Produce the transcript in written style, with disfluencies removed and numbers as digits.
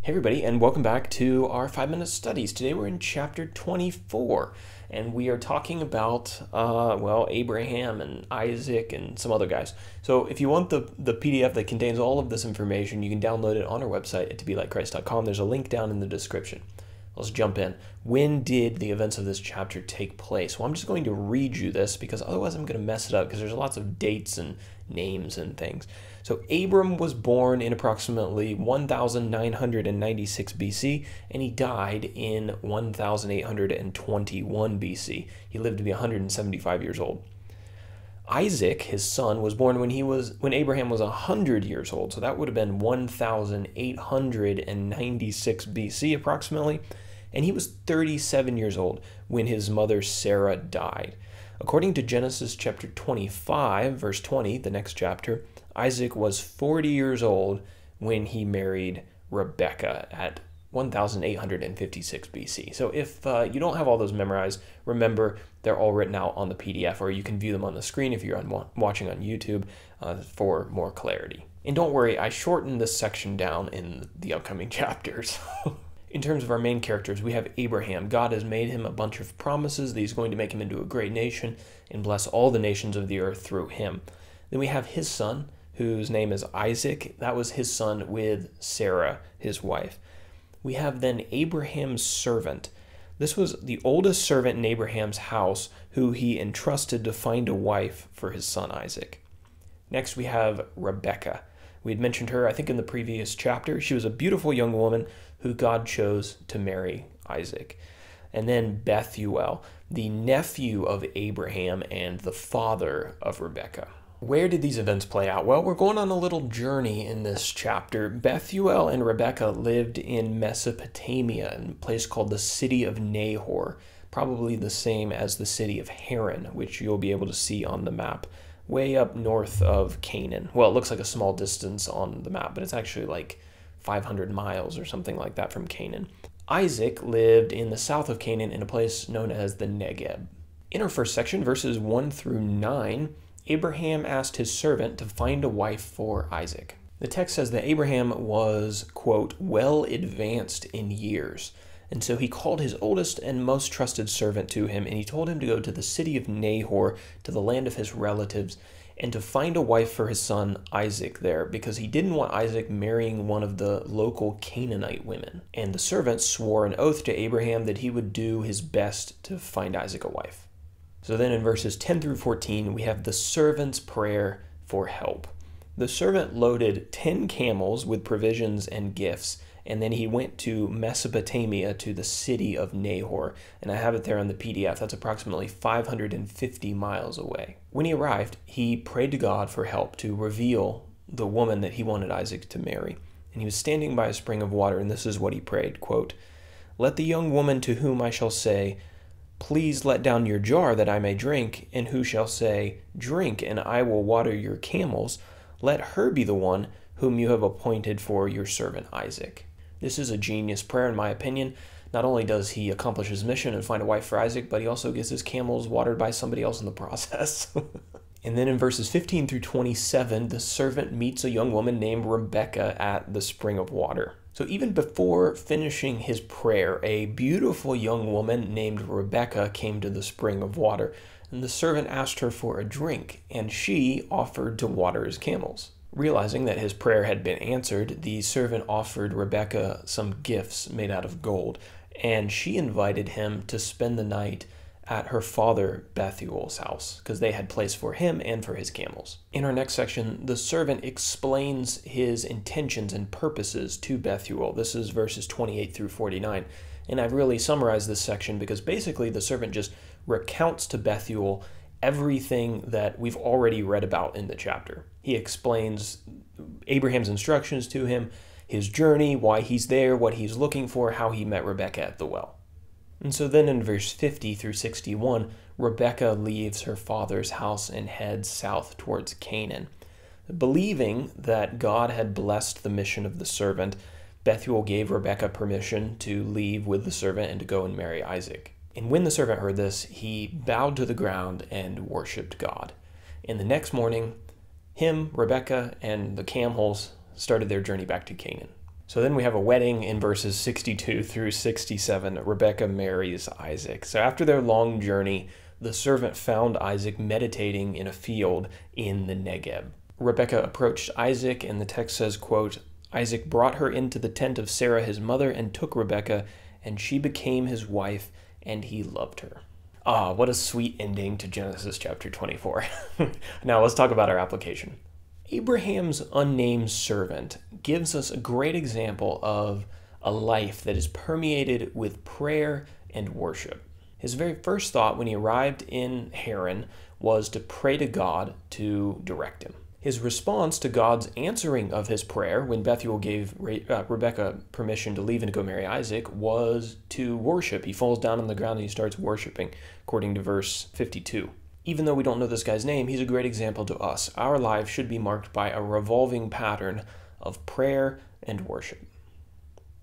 Hey everybody, and welcome back to our 5-minute studies. Today we're in chapter 24, and we are talking about, Abraham and Isaac and some other guys. So if you want the PDF that contains all of this information, you can download it on our website at tobelikechrist.com. There's a link down in the description. Let's jump in. When did the events of this chapter take place? Well, I'm just going to read you this because otherwise I'm going to mess it up because there's lots of dates and names and things. So Abram was born in approximately 1996 BC, and he died in 1821 BC. He lived to be 175 years old. Isaac, his son, was born when Abraham was 100 years old, so that would have been 1896 BC approximately, and he was 37 years old when his mother Sarah died. According to Genesis chapter 25, verse 20, the next chapter, Isaac was 40 years old when he married Rebekah at 1856 BC. So if you don't have all those memorized, remember they're all written out on the PDF, or you can view them on the screen if you're watching on YouTube for more clarity. And don't worry, I shortened this section down in the upcoming chapters. In terms of our main characters, we have Abraham. God has made him a bunch of promises that he's going to make him into a great nation and bless all the nations of the earth through him. Then we have his son, whose name is Isaac. That was his son with Sarah, his wife. We have then Abraham's servant. This was the oldest servant in Abraham's house, who he entrusted to find a wife for his son Isaac. Next, we have Rebekah. We had mentioned her, I think, in the previous chapter. She was a beautiful young woman who God chose to marry Isaac. And then Bethuel, the nephew of Abraham and the father of Rebekah. Where did these events play out? Well, we're going on a little journey in this chapter. Bethuel and Rebekah lived in Mesopotamia, in a place called the city of Nahor, probably the same as the city of Haran, which you'll be able to see on the map, way up north of Canaan. Well, it looks like a small distance on the map, but it's actually like 500 miles or something like that from Canaan. Isaac lived in the south of Canaan in a place known as the Negeb. In our first section, verses 1 through 9, Abraham asked his servant to find a wife for Isaac. The text says that Abraham was, quote, well advanced in years. And so he called his oldest and most trusted servant to him, and he told him to go to the city of Nahor, to the land of his relatives, and to find a wife for his son Isaac there, because he didn't want Isaac marrying one of the local Canaanite women. And the servant swore an oath to Abraham that he would do his best to find Isaac a wife. So then in verses 10 through 14, we have the servant's prayer for help. The servant loaded 10 camels with provisions and gifts, and then he went to Mesopotamia, to the city of Nahor, and I have it there on the PDF. That's approximately 550 miles away. When he arrived, he prayed to God for help to reveal the woman that he wanted Isaac to marry. And he was standing by a spring of water, and this is what he prayed, quote, let the young woman to whom I shall say, please let down your jar that I may drink, and who shall say, drink, and I will water your camels, let her be the one whom you have appointed for your servant Isaac. This is a genius prayer, in my opinion. Not only does he accomplish his mission and find a wife for Isaac, but he also gets his camels watered by somebody else in the process. And then in verses 15 through 27, the servant meets a young woman named Rebekah at the spring of water. So even before finishing his prayer, a beautiful young woman named Rebekah came to the spring of water, and the servant asked her for a drink, and she offered to water his camels. Realizing that his prayer had been answered, the servant offered Rebekah some gifts made out of gold, and she invited him to spend the night at her father Bethuel's house, because they had place for him and for his camels. In our next section, the servant explains his intentions and purposes to Bethuel. This is verses 28 through 49. And I've really summarized this section because basically the servant just recounts to Bethuel everything that we've already read about in the chapter. He explains Abraham's instructions to him, his journey, why he's there, what he's looking for, how he met Rebekah at the well. And so then in verse 50 through 61, Rebekah leaves her father's house and heads south towards Canaan. Believing that God had blessed the mission of the servant, Bethuel gave Rebekah permission to leave with the servant and to go and marry Isaac. And when the servant heard this, he bowed to the ground and worshipped God. And the next morning, Rebekah, and the camels started their journey back to Canaan. So then we have a wedding in verses 62 through 67. Rebekah marries Isaac. So after their long journey, the servant found Isaac meditating in a field in the Negeb. Rebekah approached Isaac, and the text says, quote, Isaac brought her into the tent of Sarah his mother and took Rebekah, and she became his wife, and he loved her. Ah, what a sweet ending to Genesis chapter 24. Now let's talk about our application. Abraham's unnamed servant gives us a great example of a life that is permeated with prayer and worship. His very first thought when he arrived in Haran was to pray to God to direct him. His response to God's answering of his prayer when Bethuel gave Rebekah permission to leave and go marry Isaac was to worship. He falls down on the ground and he starts worshiping, according to verse 52. Even though we don't know this guy's name, he's a great example to us. Our lives should be marked by a revolving pattern of prayer and worship.